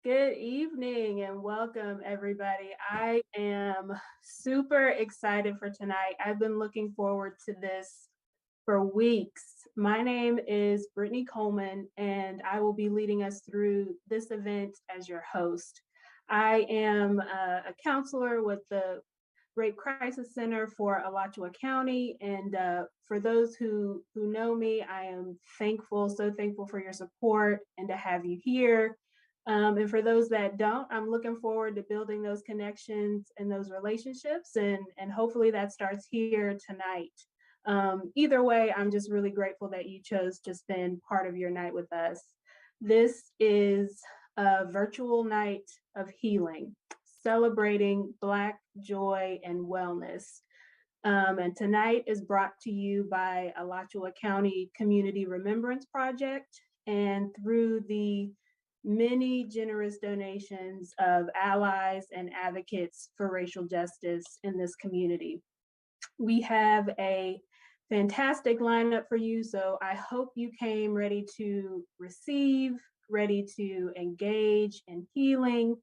Good evening and welcome, everybody. I am super excited for tonight. I've been looking forward to this for weeks. My name is Brittany Coleman, and I will be leading us through this event as your host. I am a counselor with the Rape Crisis Center for Alachua County, and for those who know me, I am thankful, so thankful for your support and to have you here. And for those that don't, I'm looking forward to building those connections and those relationships, and hopefully that starts here tonight. Either way, I'm just really grateful that you chose to spend part of your night with us. This is a virtual night of healing, celebrating Black joy and wellness. And tonight is brought to you by Alachua County Community Remembrance Project and through the many generous donations of allies and advocates for racial justice in this community. We have a fantastic lineup for you, so I hope you came ready to receive, ready to engage in healing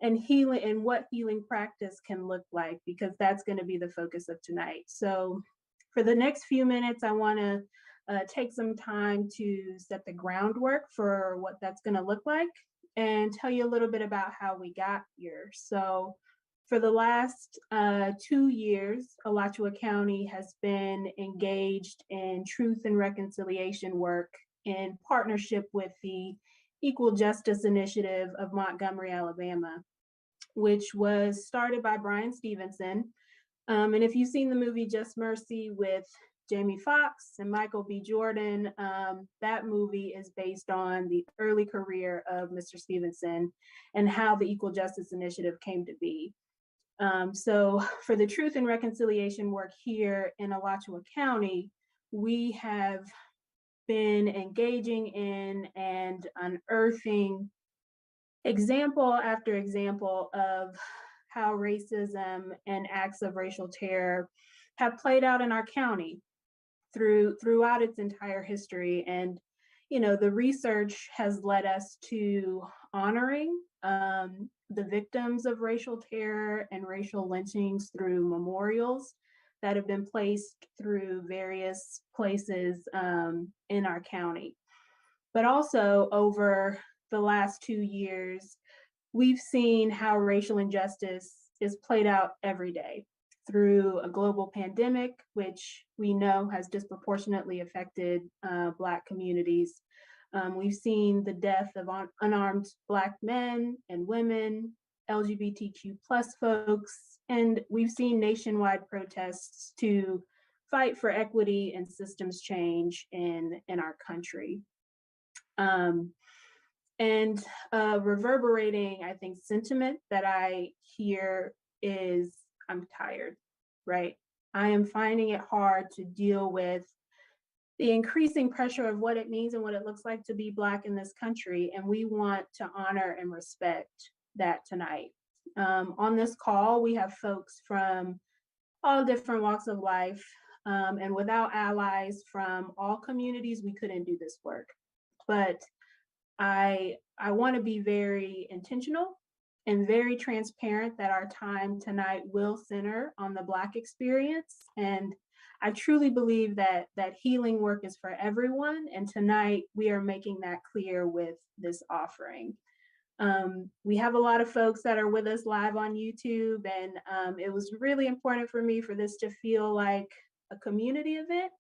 and what healing practice can look like, because that's going to be the focus of tonight. So for the next few minutes, I want to take some time to set the groundwork for what that's going to look like and tell you a little bit about how we got here. So for the last 2 years, Alachua County has been engaged in truth and reconciliation work in partnership with the Equal Justice Initiative of Montgomery, Alabama, which was started by Bryan Stevenson. And if you've seen the movie Just Mercy with Jamie Foxx and Michael B. Jordan, that movie is based on the early career of Mr. Stevenson and how the Equal Justice Initiative came to be. So for the truth and reconciliation work here in Alachua County, we have been engaging in and unearthing example after example of how racism and acts of racial terror have played out in our county throughout its entire history. And the research has led us to honoring the victims of racial terror and racial lynchings through memorials that have been placed through various places in our county. But also over the last 2 years, we've seen how racial injustice is played out every day through a global pandemic, which we know has disproportionately affected Black communities. We've seen the death of unarmed Black men and women, LGBTQ plus folks, and we've seen nationwide protests to fight for equity and systems change in our country. And reverberating, I think, sentiment that I hear is, I'm tired, right? I am finding it hard to deal with the increasing pressure of what it means and what it looks like to be Black in this country. And we want to honor and respect that tonight. On this call, we have folks from all different walks of life. And without allies from all communities, we couldn't do this work. But I want to be very intentional and very transparent that our time tonight will center on the Black experience. And I truly believe that healing work is for everyone. And tonight we are making that clear with this offering. We have a lot of folks that are with us live on YouTube, and it was really important for me for this to feel like a community event,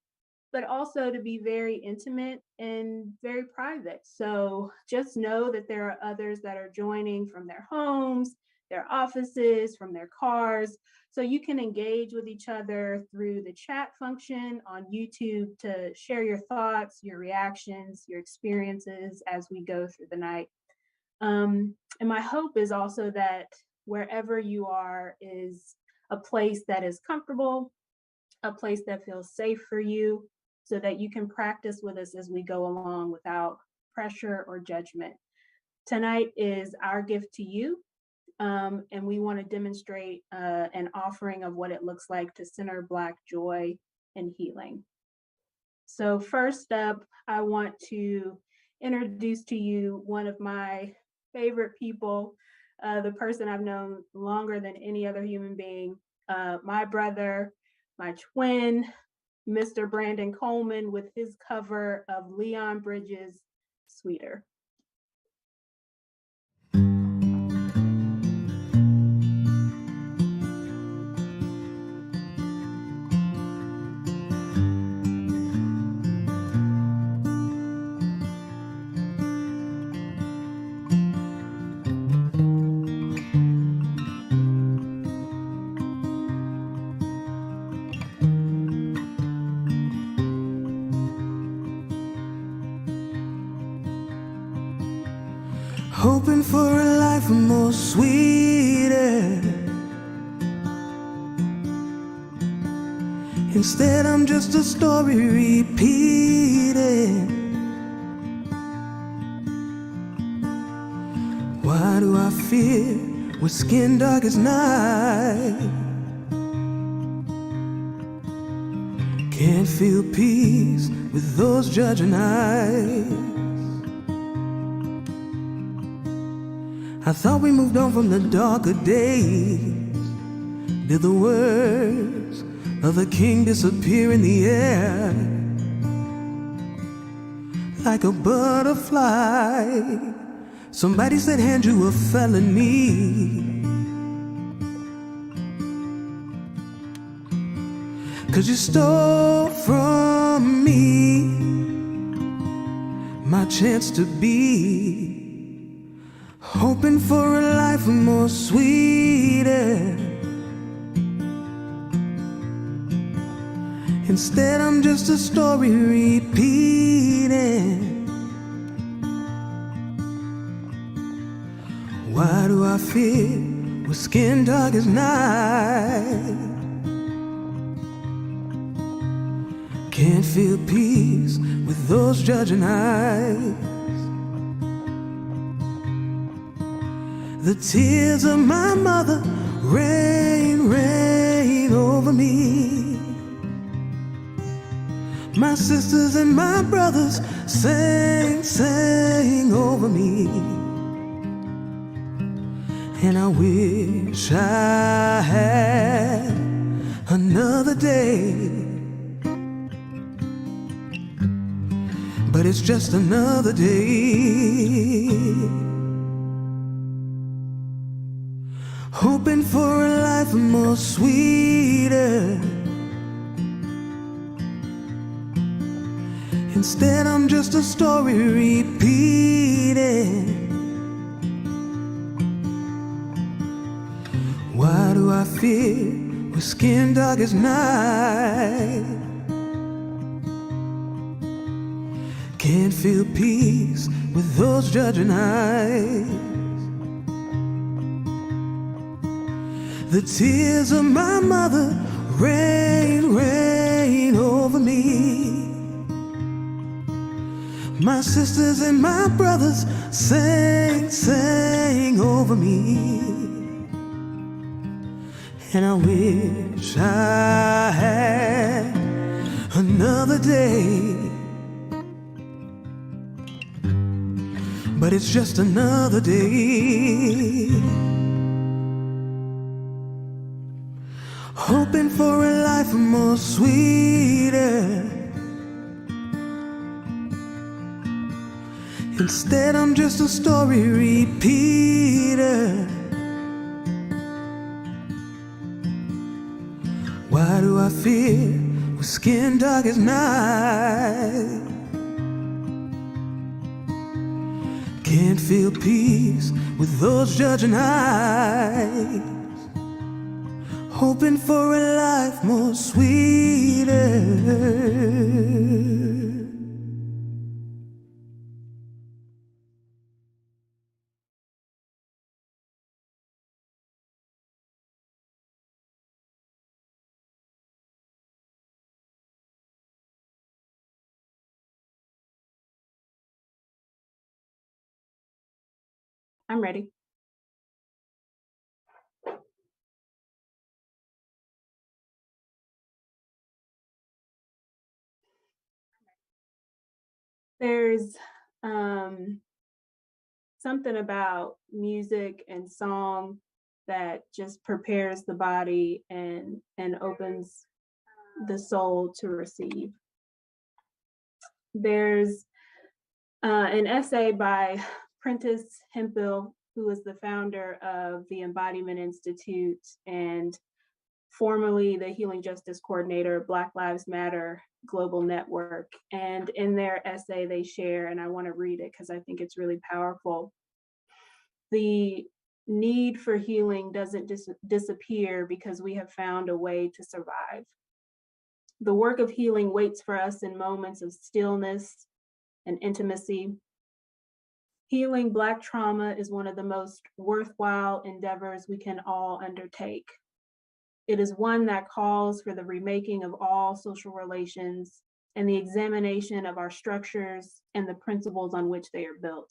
but also to be very intimate and very private. So just know that there are others that are joining from their homes, their offices, from their cars. So you can engage with each other through the chat function on YouTube to share your thoughts, your reactions, your experiences as we go through the night. And my hope is also that wherever you are is a place that is comfortable, a place that feels safe for you, so that you can practice with us as we go along without pressure or judgment. Tonight is our gift to you, and we want to demonstrate an offering of what it looks like to center Black joy and healing. So first up, I want to introduce to you one of my favorite people, the person I've known longer than any other human being, my brother, my twin, Mr. Brandon Coleman, with his cover of Leon Bridges' Sweeter. Hoping for a life more sweeter. Instead, I'm just a story repeated. Why do I fear with skin dark as night? Can't feel peace with those judging eyes. I thought we moved on from the darker days. Did the words of the king disappear in the air? Like a butterfly, somebody said hand you a felony. 'Cause you stole from me my chance to be. Hoping for a life more sweeter. Instead, I'm just a story repeating. Why do I fear with skin dark as night? Can't feel peace with those judging eyes. The tears of my mother rain, rain over me. My sisters and my brothers sang, sang over me. And I wish I had another day, but it's just another day. Hoping for a life more sweeter. Instead, I'm just a story repeating. Why do I fear with skin dark as night? Can't feel peace with those judging eyes. The tears of my mother rain, rain over me. My sisters and my brothers sang, sang over me. And I wish I had another day, but it's just another day. Hoping for a life more sweeter. Instead, I'm just a story repeater. Why do I fear with skin dark as night? Can't feel peace with those judging eyes. Hoping for a life more sweeter. I'm ready. There's something about music and song that just prepares the body and opens the soul to receive. There's an essay by Prentice Hemphill, who is the founder of the Embodiment Institute and formerly the Healing Justice Coordinator of Black Lives Matter Global Network. And in their essay, they share, and I want to read it because I think it's really powerful. The need for healing doesn't disappear because we have found a way to survive. The work of healing waits for us in moments of stillness and intimacy. Healing Black trauma is one of the most worthwhile endeavors we can all undertake. It is one that calls for the remaking of all social relations and the examination of our structures and the principles on which they are built.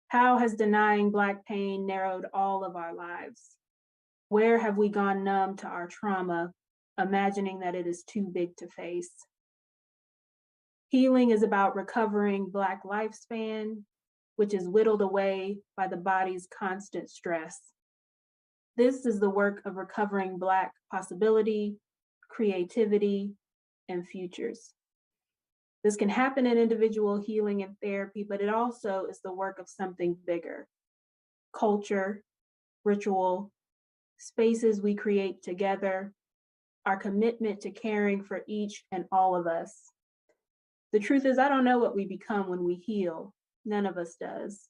How has denying Black pain narrowed all of our lives? Where have we gone numb to our trauma, imagining that it is too big to face? Healing is about recovering Black lifespan, which is whittled away by the body's constant stress. This is the work of recovering Black possibility, creativity, and futures. This can happen in individual healing and therapy, but it also is the work of something bigger: culture, ritual, spaces we create together, our commitment to caring for each and all of us. The truth is, I don't know what we become when we heal. None of us does.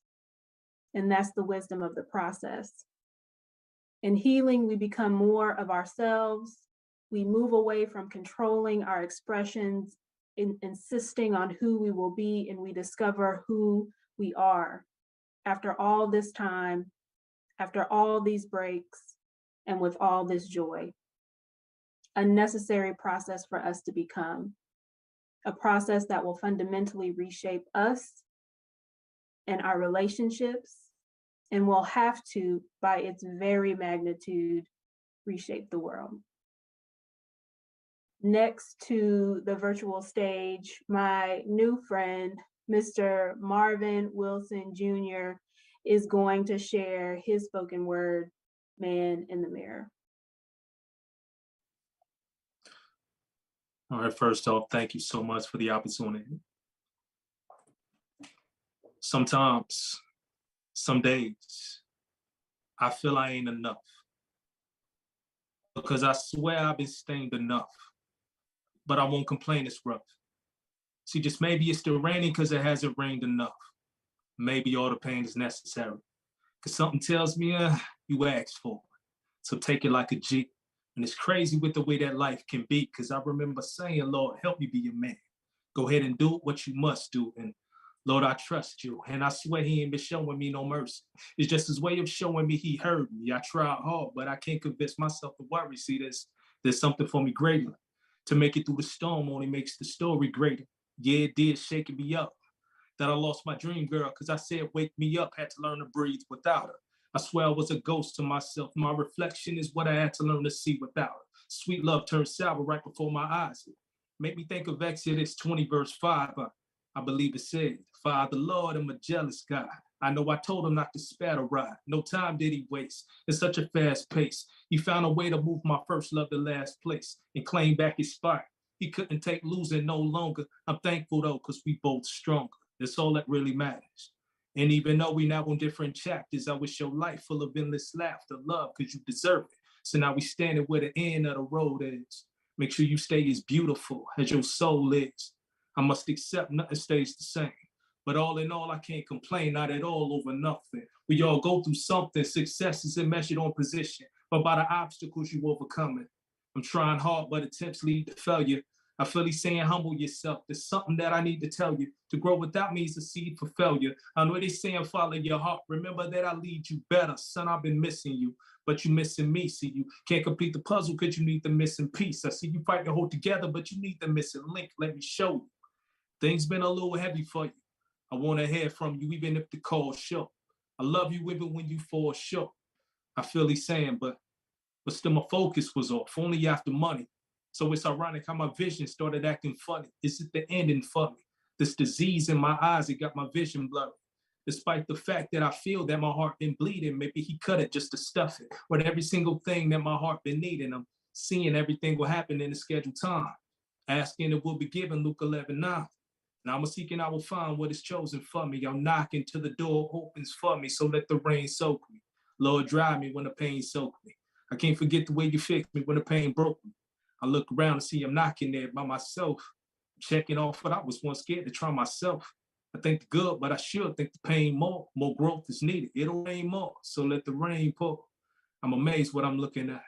And that's the wisdom of the process. In healing, we become more of ourselves. We move away from controlling our expressions, insisting on who we will be, and we discover who we are after all this time, after all these breaks, and with all this joy. A necessary process for us to become, a process that will fundamentally reshape us and our relationships, and will have to, by its very magnitude, reshape the world. Next to the virtual stage, my new friend, Mr. Marvin Wilson Jr., is going to share his spoken word, Man in the Mirror. All right, first off, thank you so much for the opportunity. Sometimes, some days, I feel I ain't enough, because I swear I've been stained enough, but I won't complain it's rough. See, just maybe it's still raining because it hasn't rained enough. Maybe all the pain is necessary, because something tells me you asked for it, so take it like a G. And it's crazy with the way that life can be, because I remember saying, Lord, help me be your man. Go ahead and do what you must do. And Lord, I trust you. And I swear he ain't been showing me no mercy. It's just his way of showing me he heard me. I tried hard, but I can't convince myself to worry. See, there's something for me greater. To make it through the storm only makes the story greater. Yeah, it did shaking me up that I lost my dream girl, because I said, wake me up, had to learn to breathe without her. I swear I was a ghost to myself. My reflection is what I had to learn to see without her. Sweet love turned sour right before my eyes. Make me think of Exodus 20, verse 5. I believe it said, Father, Lord, I'm a jealous God. I know I told him not to spare the ride. No time did he waste. It's such a fast pace. He found a way to move my first love to last place and claim back his spot. He couldn't take losing no longer. I'm thankful though, because we both stronger. That's all that really matters. And even though we now on different chapters, I wish your life full of endless laughter, love, because you deserve it. So now we standing where the end of the road is. Make sure you stay as beautiful as your soul is. I must accept nothing stays the same. But all in all, I can't complain, not at all over nothing. We all go through something. Success isn't measured on position, but by the obstacles you overcoming. I'm trying hard, but attempts lead to failure. I feel he's saying, humble yourself. There's something that I need to tell you. To grow without me is a seed for failure. I know they're saying, follow your heart. Remember that I lead you better. Son, I've been missing you, but you missing me. See, you can't complete the puzzle because you need the missing piece. I see you fight to hold together, but you need the missing link. Let me show you. Things been a little heavy for you. I want to hear from you, even if the call's short. I love you even when you fall short. I feel he's saying, but still my focus was off, only after money. So it's ironic how my vision started acting funny. Is it the ending for me? This disease in my eyes, it got my vision blurry. despite the fact that I feel that my heart been bleeding. Maybe he cut it just to stuff it. But every single thing that my heart been needing, I'm seeing everything will happen in the scheduled time. Asking it will be given, Luke 11:9. And I'm a seeking, I will find what is chosen for me. I'm knocking till the door opens for me. So let the rain soak me. Lord, dry me when the pain soak me. I can't forget the way you fixed me when the pain broke me. I look around and see I'm knocking there by myself, checking off what I was once scared to try myself. I think the good, but I sure think the pain more. More growth is needed. It'll rain more. So let the rain pour. I'm amazed what I'm looking at.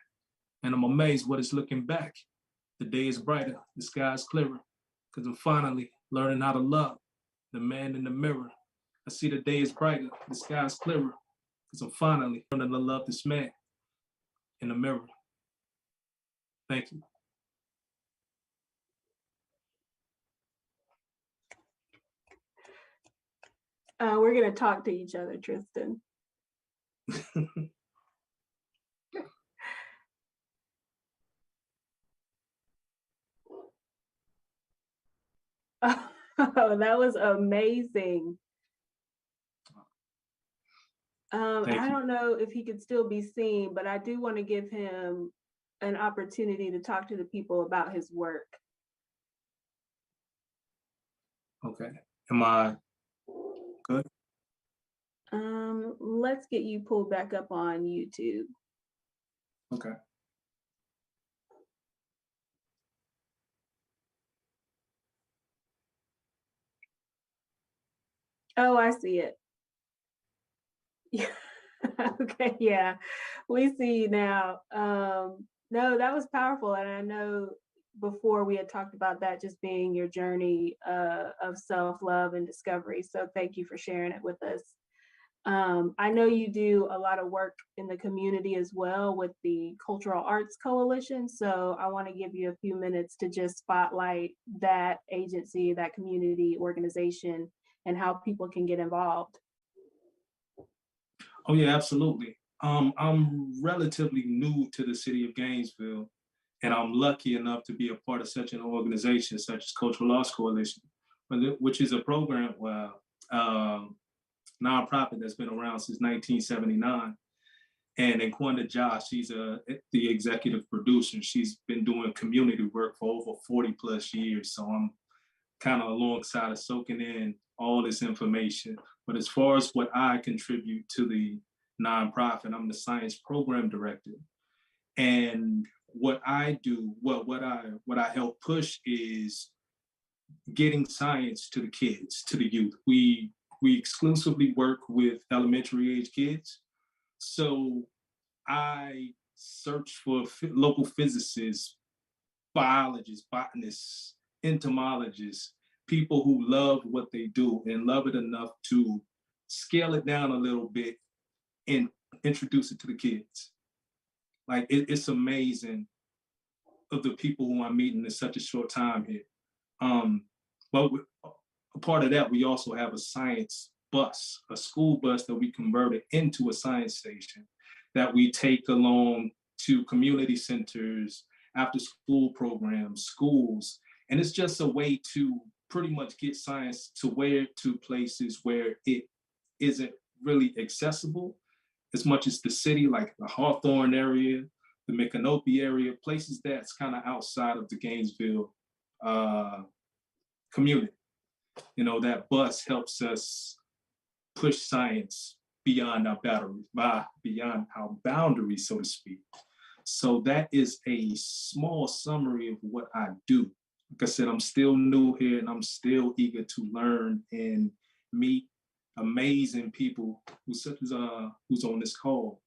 And I'm amazed what is looking back. The day is brighter, the sky is clearer. Because I'm finally learning how to love the man in the mirror. I see the day is brighter, the sky is clearer. Because I'm finally learning to love this man in the mirror. Thank you. We're going to talk to each other, Tristan. Oh, that was amazing. I don't know if he could still be seen, but I do want to give him an opportunity to talk to the people about his work. Okay. Am I good? Let's get you pulled back up on YouTube. Okay. Oh, I see it. Yeah. Okay, yeah, we see you now. No, that was powerful, and I know before we had talked about that just being your journey of self-love and discovery. So thank you for sharing it with us. I know you do a lot of work in the community as well with the Cultural Arts Coalition. So I want to give you a few minutes to just spotlight that agency, that community organization, and how people can get involved. Oh yeah, absolutely. I'm relatively new to the city of Gainesville, and I'm lucky enough to be a part of such an organization such as Cultural Arts Coalition, which is a program where nonprofit that's been around since 1979. And Nkwanda Josh, she's the executive producer. She's been doing community work for over 40 plus years. So I'm kind of alongside of soaking in all this information. But as far as what I contribute to the nonprofit, I'm the science program director. And what I do, well, what I help push is getting science to the kids, to the youth. We exclusively work with elementary age kids. So I search for local physicists, biologists, botanists, entomologists, people who love what they do and love it enough to scale it down a little bit and introduce it to the kids. Like it's amazing of the people who I'm meeting in such a short time here. But a part of that, we also have a science bus, a school bus that we converted into a science station that we take along to community centers, after school programs, schools. And it's just a way to pretty much get science to places where it isn't really accessible as much as the city, like the Hawthorne area, the Micanopy area, places that's kind of outside of the Gainesville community. You know, that bus helps us push science beyond our boundaries, so to speak. So that is a small summary of what I do. Like I said, I'm still new here and I'm still eager to learn and meet amazing people such as who's on this call.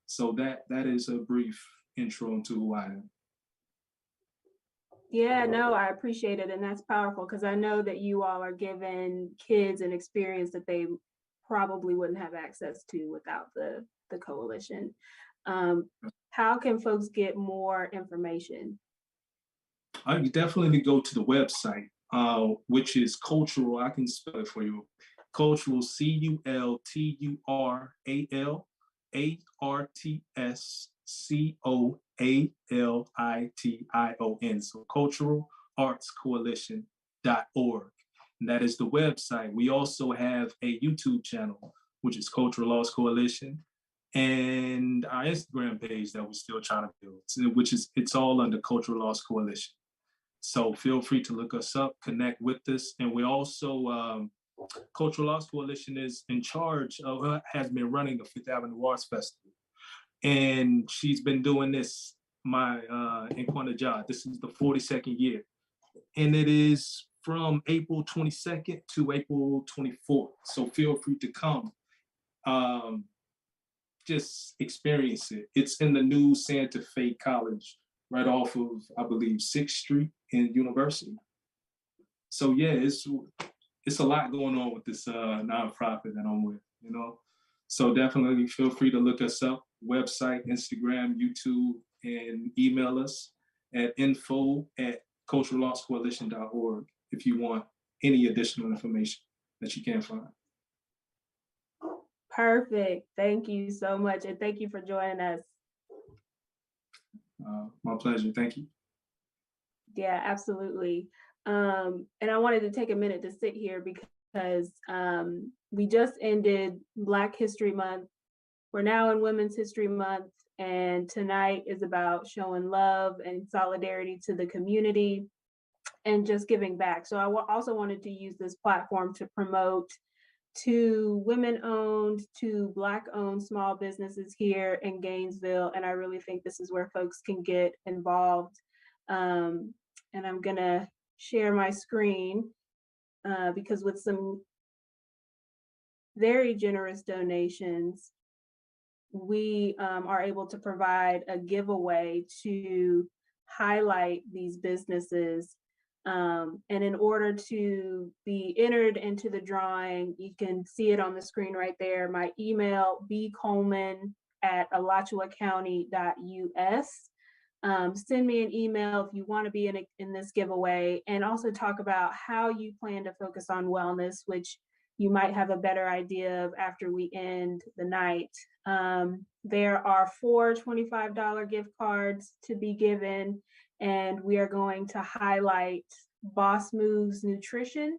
So that is a brief intro into who I am. Yeah, no, I appreciate it. And that's powerful because I know that you all are giving kids an experience that they probably wouldn't have access to without the coalition. How can folks get more information? I can definitely go to the website, which is cultural. I can spell it for you. Cultural, CULTURALARTSCOALITION. So culturalaartscoalition.org. and that is the website. We also have a YouTube channel, which is Cultural Loss Coalition, and our Instagram page that we're still trying to build, which is, it's all under Cultural Loss Coalition. So feel free to look us up, connect with us. And we also, Cultural Loss Coalition is in charge of, has been running the Fifth Avenue Arts Festival. And she's been doing this, in Quanajah, this is the 42nd year. And it is from April 22nd to April 24th. So feel free to come. Just experience it. It's in the new Santa Fe College, right off of, I believe, 6th Street in University. So yeah, it's a lot going on with this nonprofit that I'm with, you know? So definitely feel free to look us up, website, Instagram, YouTube, and email us at info@culturallosscoalition.org if you want any additional information that you can't find. Perfect. Thank you so much. And thank you for joining us. My pleasure. Thank you. Yeah, absolutely. And I wanted to take a minute to sit here because we just ended Black History Month. We're now in Women's History Month, and tonight is about showing love and solidarity to the community and just giving back. So I also wanted to use this platform to promote to women-owned, to Black-owned small businesses here in Gainesville. And I really think this is where folks can get involved. And I'm gonna share my screen because with some very generous donations, we are able to provide a giveaway to highlight these businesses. And in order to be entered into the drawing, you can see it on the screen right there. My email, bcoleman@alachuacounty.us. Send me an email if you want to be in this giveaway, and also talk about how you plan to focus on wellness, which you might have a better idea of after we end the night. There are 4 $25 gift cards to be given, and we are going to highlight Boss Moves Nutrition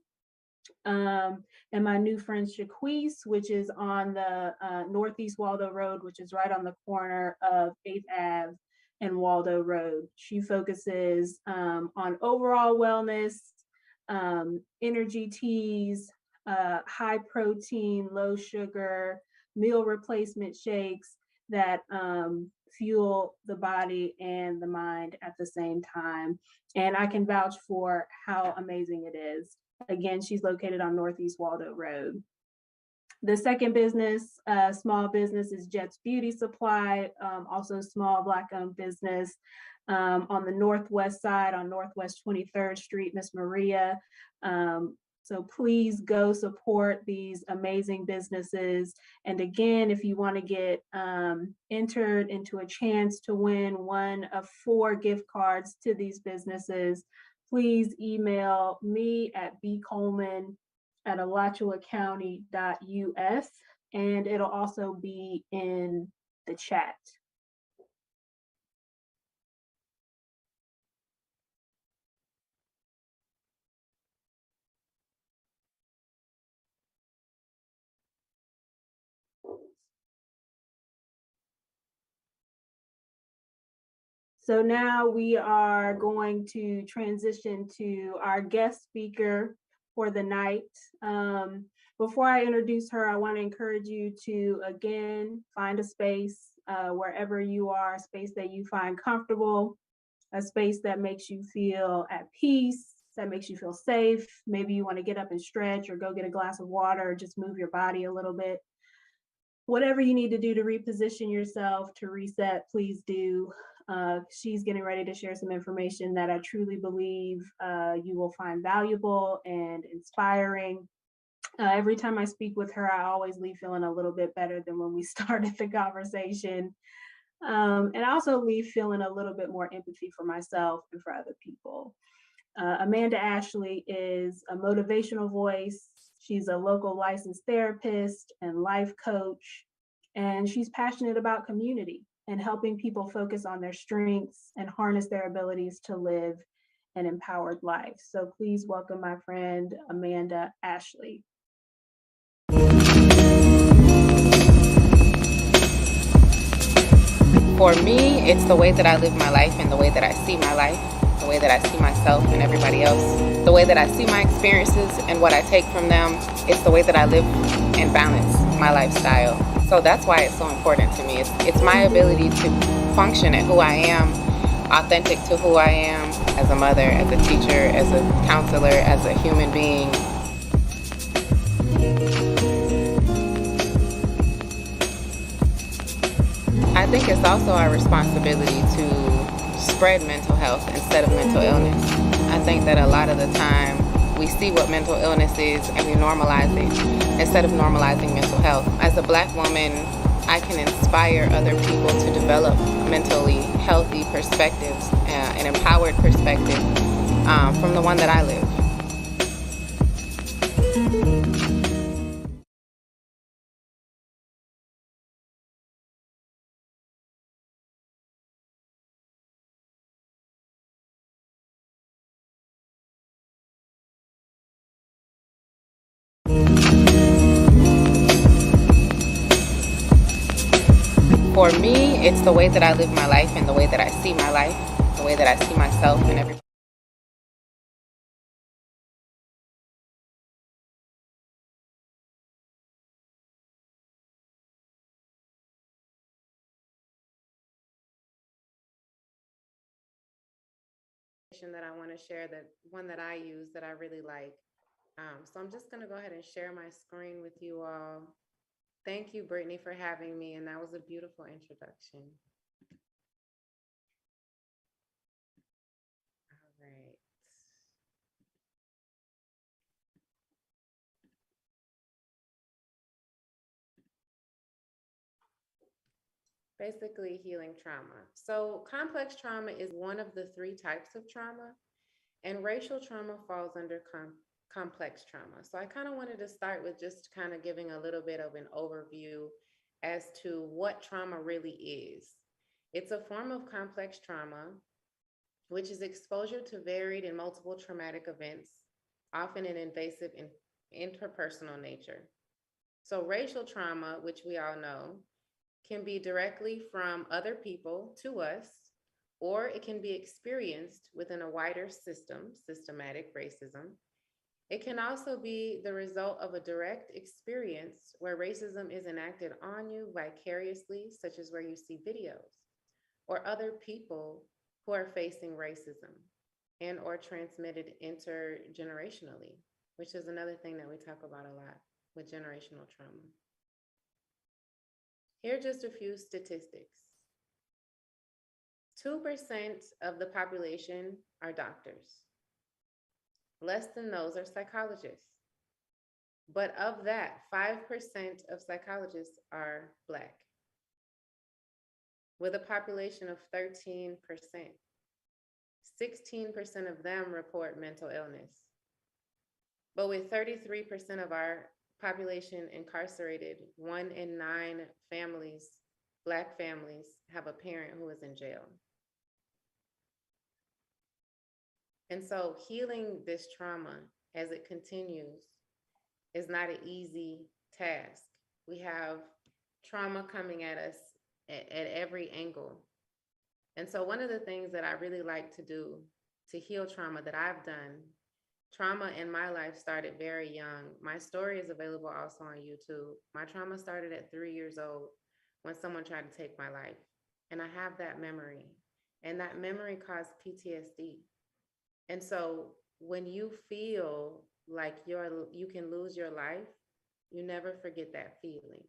and my new friend Shaquise, which is on the Northeast Waldo Road, which is right on the corner of 8th Ave and Waldo Road. She focuses on overall wellness, energy teas, high protein, low sugar, meal replacement shakes that fuel the body and the mind at the same time. And I can vouch for how amazing it is. Again, she's located on Northeast Waldo Road. The second business, small business, is Jet's Beauty Supply, also small Black-owned business on the Northwest side on Northwest 23rd Street, Miss Maria. So please go support these amazing businesses. And again, if you want to get entered into a chance to win one of 4 gift cards to these businesses, please email me at bcoleman@alachuacounty.us, and it'll also be in the chat. So now we are going to transition to our guest speaker for the night. Before I introduce her, I want to encourage you to, again, find a space wherever you are, a space that you find comfortable, a space that makes you feel at peace, that makes you feel safe. Maybe you want to get up and stretch or go get a glass of water or just move your body a little bit. Whatever you need to do to reposition yourself, to reset, please do. She's getting ready to share some information that I truly believe you will find valuable and inspiring. Every time I speak with her, I always leave feeling a little bit better than when we started the conversation. And I also leave feeling a little bit more empathy for myself and for other people. Amanda Ashley is a motivational voice. She's a local licensed therapist and life coach, and she's passionate about community and helping people focus on their strengths and harness their abilities to live an empowered life. So please welcome my friend, Amanda Ashley. For me, it's the way that I live my life and the way that I see my life, the way that I see myself and everybody else, the way that I see my experiences and what I take from them. It's the way that I live and balance my lifestyle. So that's why it's so important to me. It's my ability to function at who I am, authentic to who I am as a mother, as a teacher, as a counselor, as a human being. I think it's also our responsibility to spread mental health instead of mental illness. I think that a lot of the time we see what mental illness is and we normalize it instead of normalizing mental health. As a Black woman, I can inspire other people to develop mentally healthy perspectives, an empowered perspective from the one that I live. For me, it's the way that I live my life and the way that I see my life, the way that I see myself and everybody. That I want to share, that one that I use that I really like. So I'm just going to go ahead and share my screen with you all. Thank you, Brittany, for having me, and that was a beautiful introduction. All right. Basically, healing trauma. So complex trauma is one of the 3 types of trauma, and racial trauma falls under complex trauma. So I kind of wanted to start with just kind of giving a little bit of an overview as to what trauma really is. It's a form of complex trauma, which is exposure to varied and multiple traumatic events, often in invasive and interpersonal nature. So racial trauma, which we all know, can be directly from other people to us, or it can be experienced within a wider system, systematic racism. It can also be the result of a direct experience where racism is enacted on you vicariously, such as where you see videos, or other people who are facing racism and or transmitted intergenerationally, which is another thing that we talk about a lot with generational trauma. Here are just a few statistics. 2% of the population are doctors. Less than those are psychologists. But of that, 5% of psychologists are Black, with a population of 13%. 16% of them report mental illness. But with 33% of our population incarcerated, 1 in 9 families, Black families, have a parent who is in jail. And so healing this trauma as it continues is not an easy task. We have trauma coming at us at every angle. And so one of the things that I really like to do to heal trauma that I've done, trauma in my life started very young. My story is available also on YouTube. My trauma started at 3 years old when someone tried to take my life. And I have that memory. And that memory caused PTSD. And so when you feel like you can lose your life, you never forget that feeling.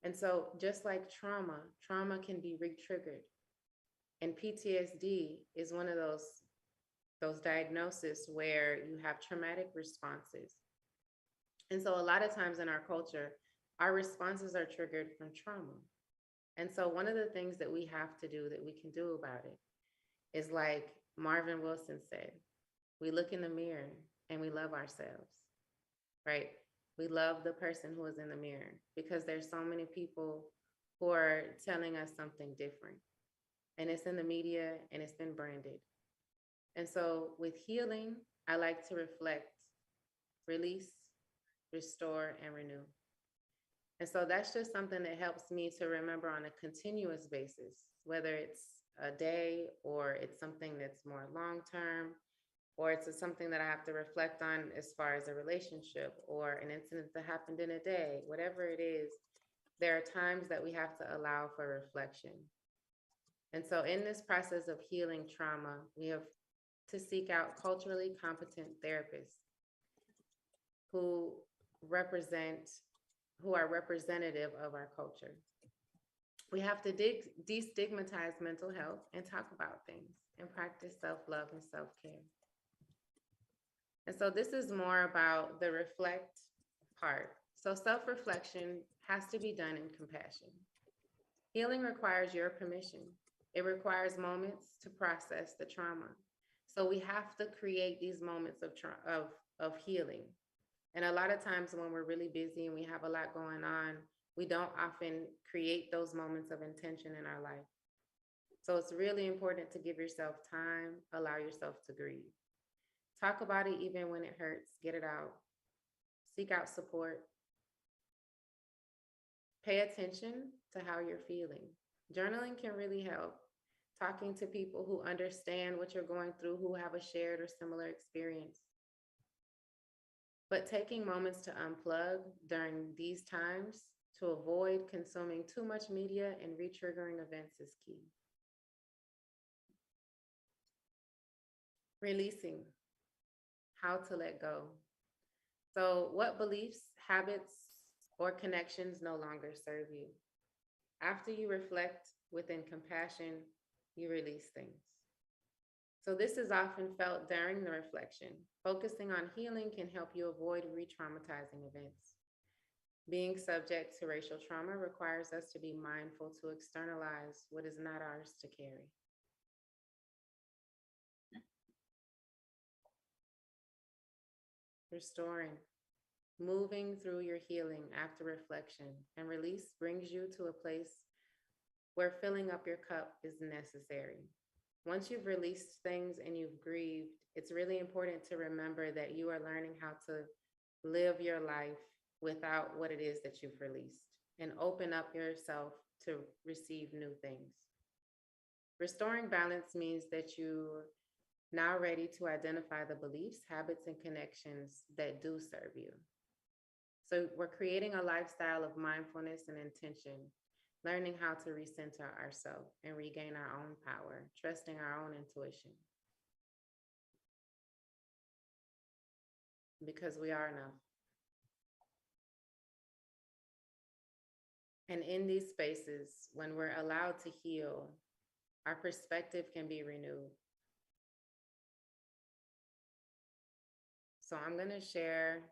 And so just like trauma can be re-triggered. And PTSD is one of those diagnoses where you have traumatic responses. And so a lot of times in our culture, our responses are triggered from trauma. And so one of the things that we have to do, that we can do about it, is like Marvin Wilson said, we look in the mirror and we love ourselves, right? We love the person who is in the mirror, because there's so many people who are telling us something different. And it's in the media and it's been branded. And so with healing, I like to reflect, release, restore, and renew. And so that's just something that helps me to remember on a continuous basis, whether it's a day or it's something that's more long-term, or it's something that I have to reflect on as far as a relationship or an incident that happened in a day, whatever it is, there are times that we have to allow for reflection. And so in this process of healing trauma, we have to seek out culturally competent therapists who are representative of our culture. We have to destigmatize mental health and talk about things and practice self-love and self-care. And so this is more about the reflect part. So self-reflection has to be done in compassion. Healing requires your permission. It requires moments to process the trauma. So we have to create these moments of healing. And a lot of times when we're really busy and we have a lot going on, we don't often create those moments of intention in our life. So it's really important to give yourself time, allow yourself to grieve. Talk about it even when it hurts, get it out. Seek out support. Pay attention to how you're feeling. Journaling can really help. Talking to people who understand what you're going through, who have a shared or similar experience. But taking moments to unplug during these times to avoid consuming too much media and re-triggering events is key. Releasing, how to let go. So what beliefs, habits, or connections no longer serve you? After you reflect within compassion, you release things. So this is often felt during the reflection. Focusing on healing can help you avoid re-traumatizing events. Being subject to racial trauma requires us to be mindful to externalize what is not ours to carry. Restoring, moving through your healing after reflection and release brings you to a place where filling up your cup is necessary. Once you've released things and you've grieved, it's really important to remember that you are learning how to live your life without what it is that you've released and open up yourself to receive new things. Restoring balance means that you're now ready to identify the beliefs, habits, and connections that do serve you. So we're creating a lifestyle of mindfulness and intention, learning how to recenter ourselves and regain our own power, trusting our own intuition. Because we are enough. And in these spaces, when we're allowed to heal, our perspective can be renewed. So I'm going to share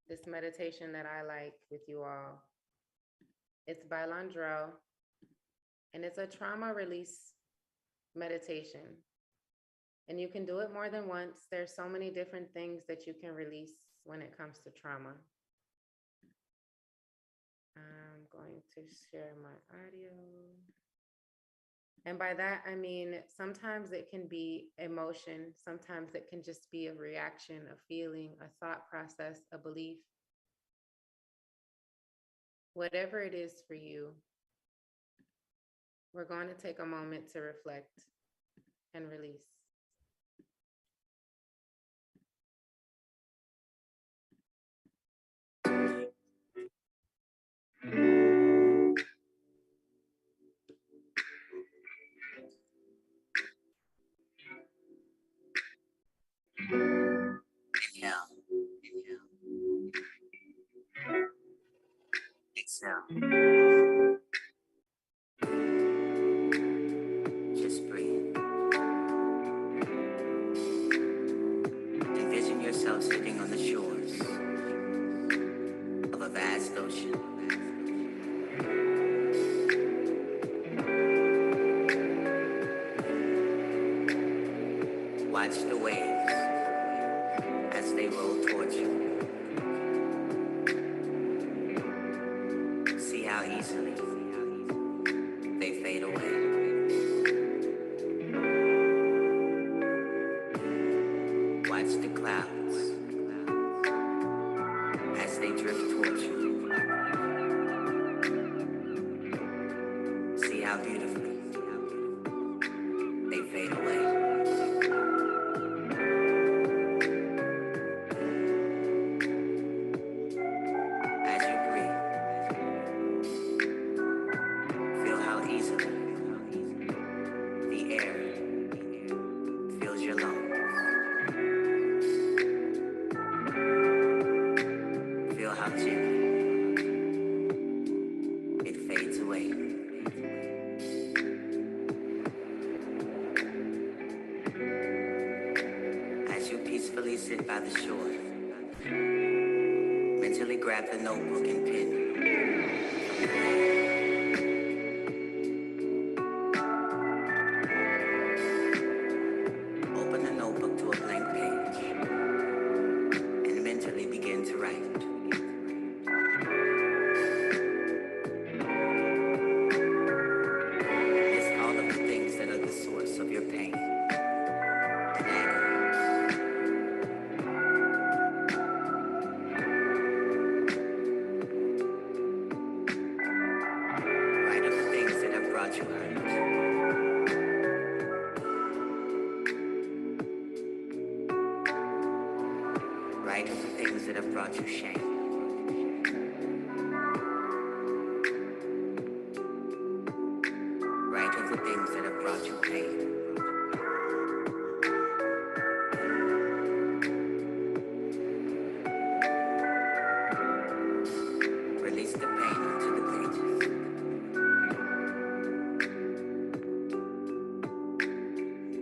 this meditation that I like with you all. It's by Londrell, and it's a trauma release meditation. And you can do it more than once. There's so many different things that you can release when it comes to trauma. I'm going to share my audio. And by that, I mean, sometimes it can be emotion. Sometimes it can just be a reaction, a feeling, a thought process, a belief. Whatever it is for you, we're going to take a moment to reflect and release. Inhale, exhale. Just breathe. Envision yourself sitting on the shores of a vast ocean. Watch the waves as they roll towards you. See how easily they fade away. as they drift towards you. See how beautifully they fade away. As you breathe, feel how easily the air fills your lungs. Feel how gently it fades away. As you peacefully sit by the shore, mentally grab the notebook and pen. Open the notebook to a blank page and mentally begin to write. List all of the things that are the source of your pain and agony. Write of the things that have brought you hurt. Write of the things that have brought you shame. Write of the things that have brought you pain. Release the pain onto the pages.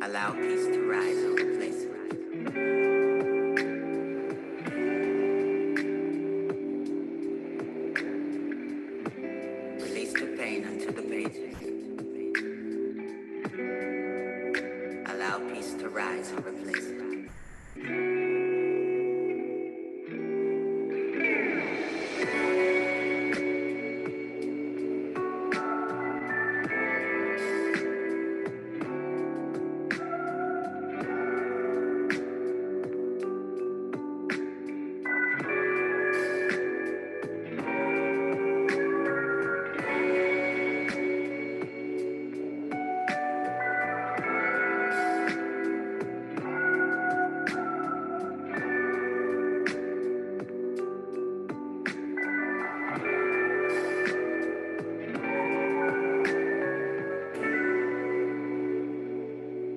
Allow peace to rise and replace it. Release the pain onto the pages. Allow peace to rise and replace it.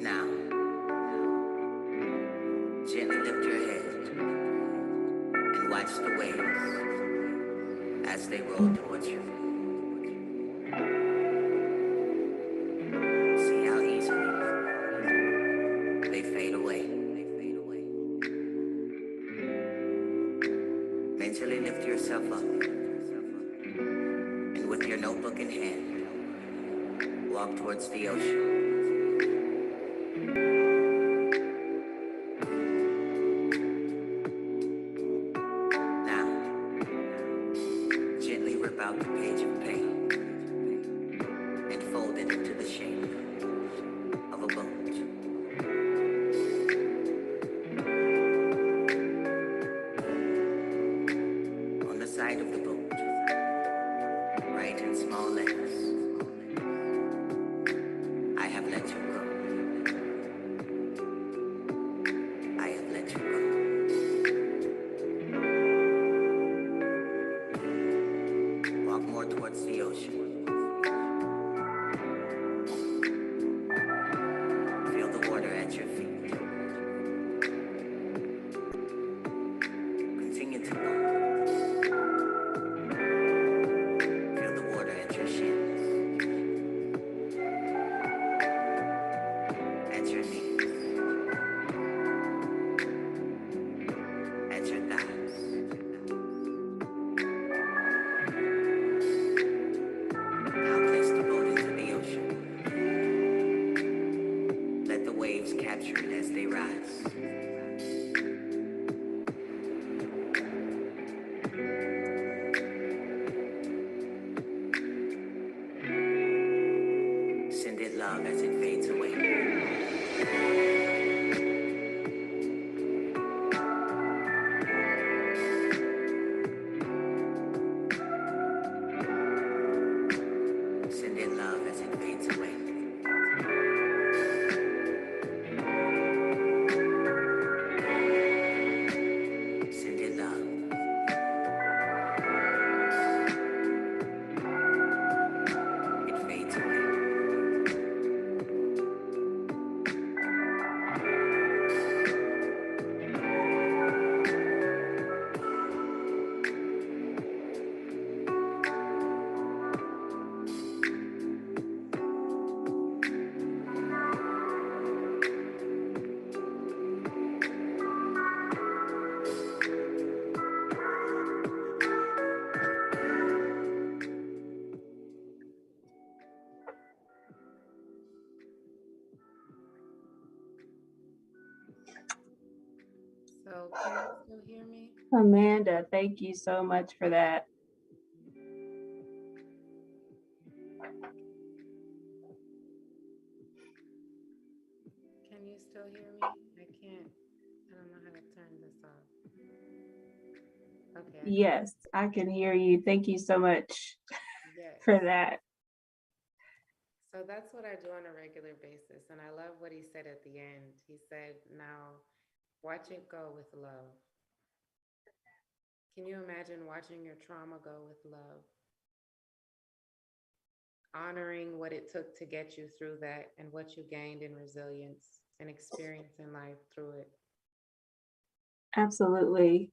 Now, gently lift your head and watch the waves as they roll towards you. See how easily they fade away. Mentally lift yourself up and with your notebook in hand, walk towards the ocean. Now, gently rip out the page of pain and fold it into the shape of a boat. On the side of the boat, write in small letters, I have let you go. I have let you go. Walk more towards the ocean. Feel the water at your feet. Continue to walk. Feel the water at your shins, at your knees, at your thighs. Now place the boat into the ocean. Let the waves capture it as they rise. Send it love as it fades away. me? Amanda, thank you so much for that. Can you still hear me? I can't. I don't know how to turn this off. Okay, I can. Yes, I can hear you. Thank you so much Yes. for that. So that's what I do on a regular basis. And I love what he said at the end. He said, now watch it go with love. Can you imagine watching your trauma go with love? Honoring what it took to get you through that and what you gained in resilience and experience in life through it. Absolutely.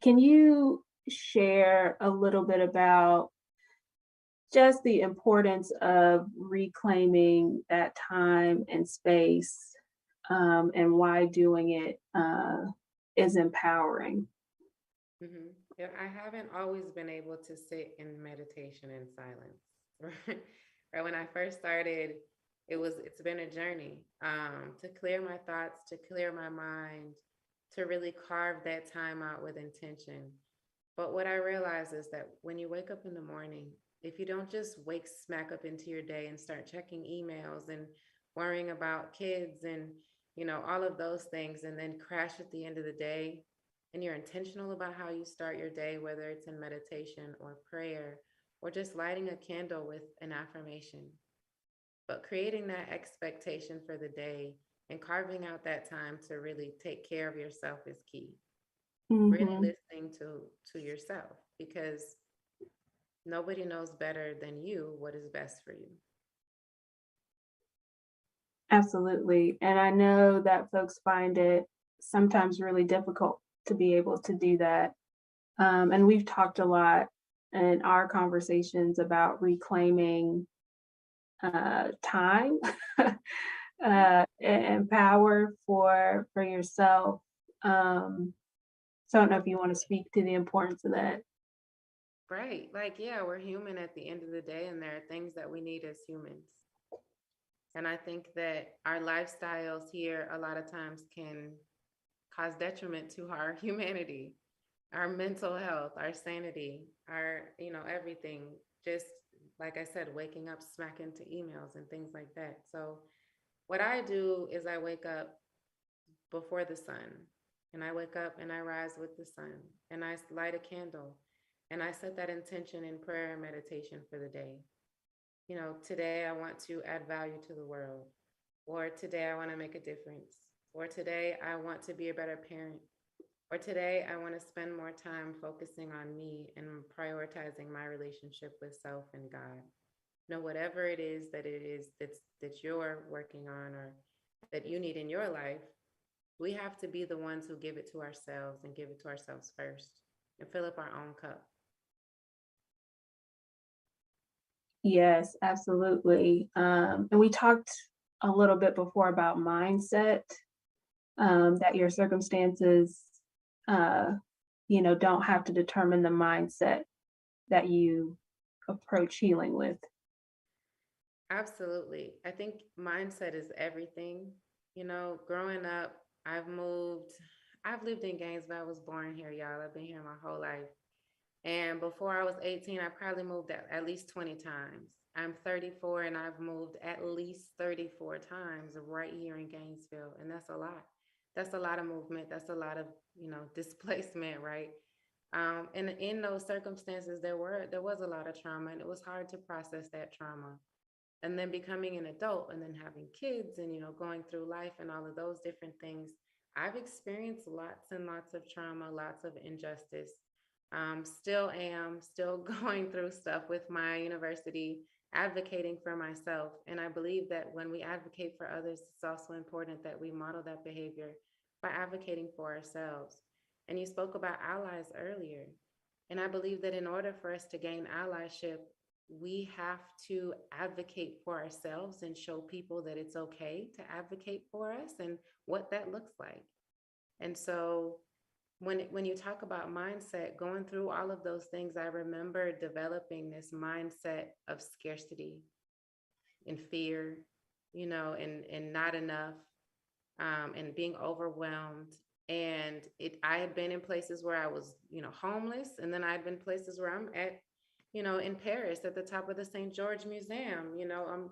Can you share a little bit about just the importance of reclaiming that time and space, and why doing it is empowering? Yeah, I haven't always been able to sit in meditation in silence. Right when I first started, it's been a journey to clear my thoughts, to clear my mind, to really carve that time out with intention. But what I realize is that when you wake up in the morning, if you don't just wake smack up into your day and start checking emails and worrying about kids and all of those things, and then crash at the end of the day, and you're intentional about how you start your day, whether it's in meditation or prayer or just lighting a candle with an affirmation, but creating that expectation for the day and carving out that time to really take care of yourself is key. Really Mhm. listening to yourself, because nobody knows better than you what is best for you. Absolutely. And I know that folks find it sometimes really difficult to be able to do that. And we've talked a lot in our conversations about reclaiming time and power for yourself. So I don't know if you want to speak to the importance of that. Right. Like, yeah, we're human at the end of the day, and there are things that we need as humans. And I think that our lifestyles here a lot of times can cause detriment to our humanity, our mental health, our sanity, our, everything. Just like I said, waking up smack into emails and things like that. So what I do is I wake up before the sun, and I wake up and I rise with the sun, and I light a candle, and I set that intention in prayer and meditation for the day. Today I want to add value to the world, or today I want to make a difference, or today I want to be a better parent, or today I want to spend more time focusing on me and prioritizing my relationship with self and God. Whatever it is that you're working on or that you need in your life, we have to be the ones who give it to ourselves and give it to ourselves first and fill up our own cup. Yes, absolutely. And we talked a little bit before about mindset, that your circumstances, don't have to determine the mindset that you approach healing with. Absolutely. I think mindset is everything. Growing up, I've lived in Gainesville. I was born here, y'all. I've been here my whole life. And before I was 18, I probably moved at least 20 times. I'm 34 and I've moved at least 34 times right here in Gainesville. And that's a lot. That's a lot of movement. That's a lot of, displacement, right? And in those circumstances, there was a lot of trauma, and it was hard to process that trauma. And then becoming an adult and then having kids and, going through life and all of those different things, I've experienced lots and lots of trauma, lots of injustice. Still am, still going through stuff with my university, advocating for myself. And I believe that when we advocate for others, it's also important that we model that behavior by advocating for ourselves. And you spoke about allies earlier. And I believe that in order for us to gain allyship, we have to advocate for ourselves and show people that it's okay to advocate for us and what that looks like. And so when you talk about mindset, going through all of those things, I remember developing this mindset of scarcity and fear, and not enough, and being overwhelmed. And I had been in places where I was, homeless, and then I had been places where I'm at, in Paris at the top of the St. George Museum. I'm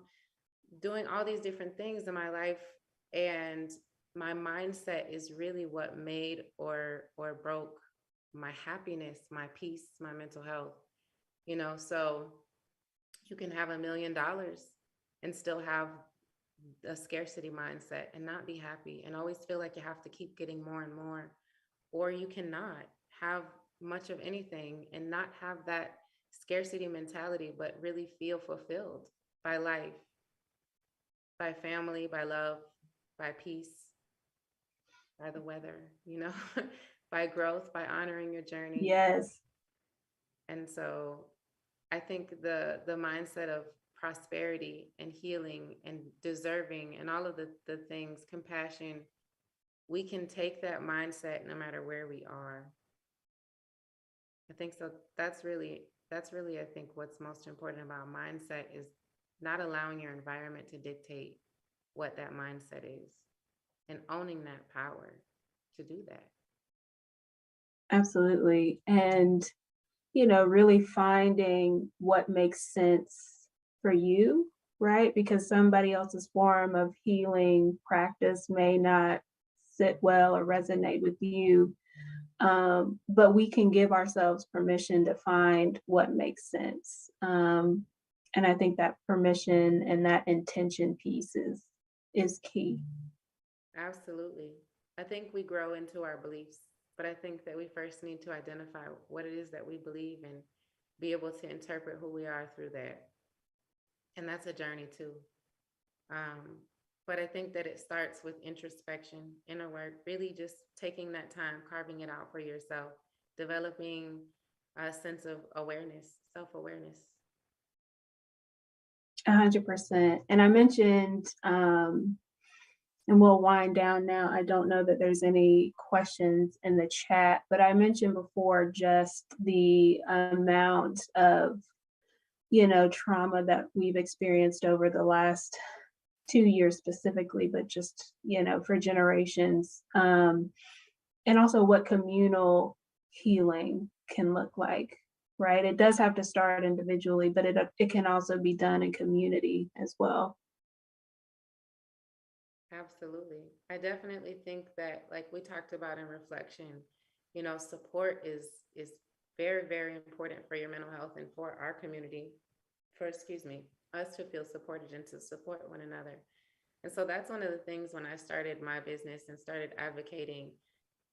doing all these different things in my life, and my mindset is really what made or broke my happiness, my peace, my mental health. So you can have $1 million and still have a scarcity mindset and not be happy and always feel like you have to keep getting more and more. Or you cannot have much of anything and not have that scarcity mentality, but really feel fulfilled by life, by family, by love, by peace, by the weather, by growth, by honoring your journey. Yes. And so I think the mindset of prosperity and healing and deserving and all of the things, compassion, we can take that mindset no matter where we are. I think so. That's really, I think, what's most important about mindset is not allowing your environment to dictate what that mindset is and owning that power to do that. Absolutely. And, really finding what makes sense for you, right? Because somebody else's form of healing practice may not sit well or resonate with you. But we can give ourselves permission to find what makes sense. And I think that permission and that intention piece is key. Absolutely. I think we grow into our beliefs, but I think that we first need to identify what it is that we believe and be able to interpret who we are through that. And that's a journey too. But I think that it starts with introspection, inner work, really just taking that time, carving it out for yourself, developing a sense of awareness, self-awareness. 100%. And I mentioned, and we'll wind down now. I don't know that there's any questions in the chat, but I mentioned before just the amount of, trauma that we've experienced over the last 2 years specifically, but just, for generations. And also what communal healing can look like, right? It does have to start individually, but it can also be done in community as well. Absolutely. I definitely think that, like we talked about in reflection, support is very, very important for your mental health and for our community, us to feel supported and to support one another. And so that's one of the things when I started my business and started advocating,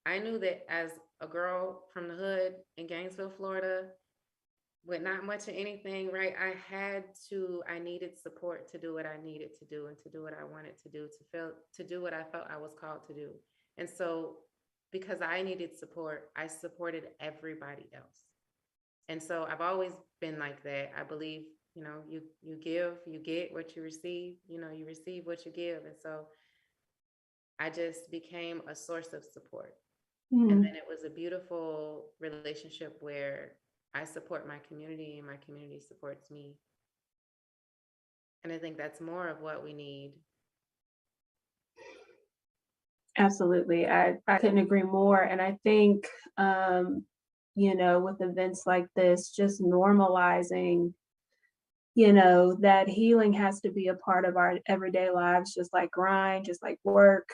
I knew that as a girl from the hood in Gainesville, Florida, with not much of anything, right? I needed support to do what I needed to do and to do what I wanted to do, to do what I felt I was called to do. And so because I needed support, I supported everybody else. And so I've always been like that. I believe, you give, you get what you receive, you receive what you give. And so I just became a source of support. And then it was a beautiful relationship where I support my community and my community supports me. And I think that's more of what we need. Absolutely. I couldn't agree more. And I think, with events like this, just normalizing, that healing has to be a part of our everyday lives, just like grind, just like work,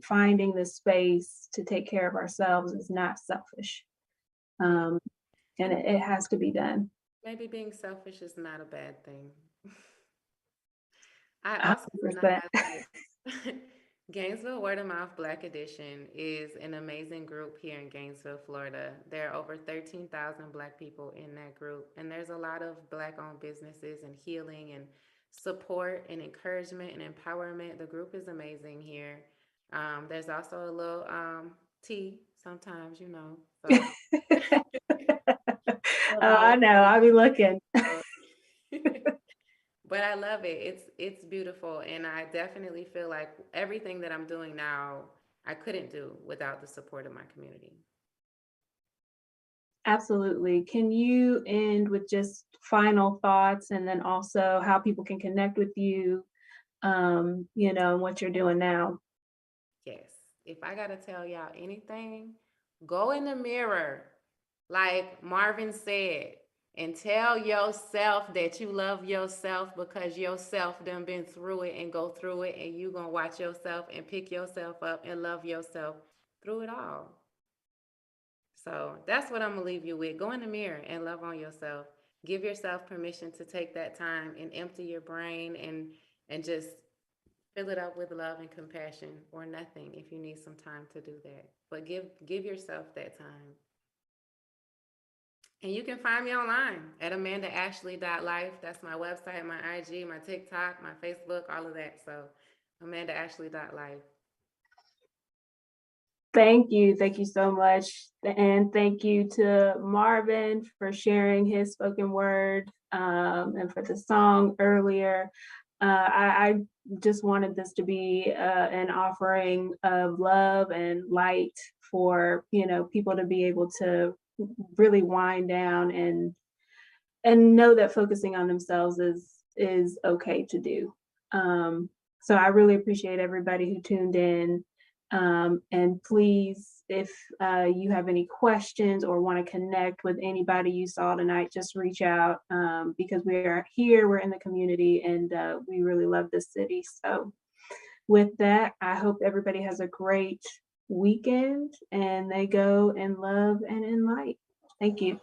finding the space to take care of ourselves is not selfish. And it has to be done. Maybe being selfish is not a bad thing. I also 100%. Gainesville Word of Mouth Black Edition is an amazing group here in Gainesville, Florida. There are over 13,000 Black people in that group, and there's a lot of Black-owned businesses and healing and support and encouragement and empowerment. The group is amazing here. There's also a little tea sometimes, So. I know. I'll be looking. But I love it. It's beautiful. And I definitely feel like everything that I'm doing now, I couldn't do without the support of my community. Absolutely. Can you end with just final thoughts and then also how people can connect with you, and what you're doing now? Yes. If I gotta tell y'all anything, go in the mirror, like Marvin said, and tell yourself that you love yourself because yourself done been through it and go through it, and you gonna watch yourself and pick yourself up and love yourself through it all. So that's what I'm gonna leave you with. Go in the mirror and love on yourself. Give yourself permission to take that time and empty your brain and just fill it up with love and compassion or nothing if you need some time to do that. But give yourself that time. And you can find me online at amandaashley.life. That's my website, my IG, my TikTok, my Facebook, all of that. So amandaashley.life. Thank you. Thank you so much. And thank you to Marvin for sharing his spoken word and for the song earlier. I just wanted this to be an offering of love and light for, you know, people to be able to really wind down and know that focusing on themselves is okay to do. So I really appreciate everybody who tuned in. And please, if you have any questions or want to connect with anybody you saw tonight, just reach out because we are here, we're in the community, and we really love this city. So with that, I hope everybody has a great weekend and they go in love and in light. Thank you.